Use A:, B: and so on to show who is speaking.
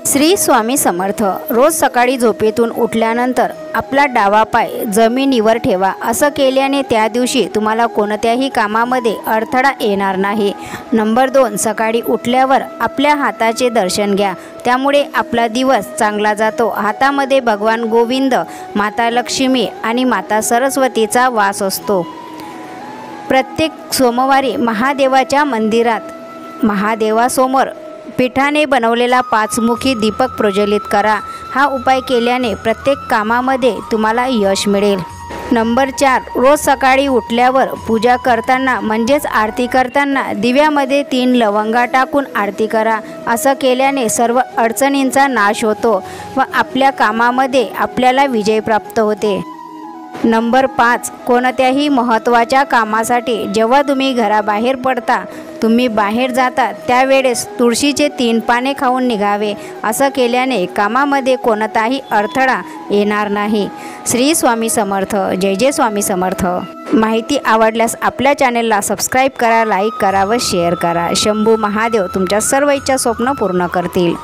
A: श्री स्वामी समर्थ। रोज सकाळी झोपेतून उठल्यानंतर आपला डावा पाय जमिनीवर ठेवा। असं केल्याने त्या दिवशी तुम्हाला कोणत्याही कामामध्ये अडथळा येणार नाही। नंबर 2, सकाळी उठल्यावर आपल्या हाताचे दर्शन घ्या, त्यामुळे आपला दिवस चांगला जातो। हातामध्ये भगवान गोविंद, माता लक्ष्मी आणि माता सरस्वतीचा वास असतो। प्रत्येक सोमवारी महादेवाच्या मंदिरात महादेवासमोर पिठाने बनवलेला 5मुखी दीपक प्रज्वलित करा। हा उपाय केल्याने प्रत्येक कामामध्ये तुम्हाला यश मिळेल। नंबर 4, रोज सकाळी उठल्यावर पूजा करताना म्हणजेच आरती करताना दिव्यामध्ये 3 लवंगा टाकून आरती करा। असं केल्याने सर्व अडचणींचा नाश होतो व आपल्या कामामध्ये आपल्याला विजय प्राप्त होते। नंबर 5, कोणत्याही महत्त्वाच्या कामासाठी जेव्हा तुम्ही घराबाहेर पडता, तुम्ही बाहेर जाता त्यावेळेस तुळशीचे 3 पाने खाऊन निघावे। असं केल्याने कामामध्ये कोणताही अडथळा येणार नाही। श्री स्वामी समर्थ। जय जय स्वामी समर्थ। माहिती आवडल्यास आपल्या चॅनेलला सबस्क्राईब करा, लाईक करा व शेअर करा। शंभू महादेव तुमच्या सर्व इच्छा स्वप्न पूर्ण करतील।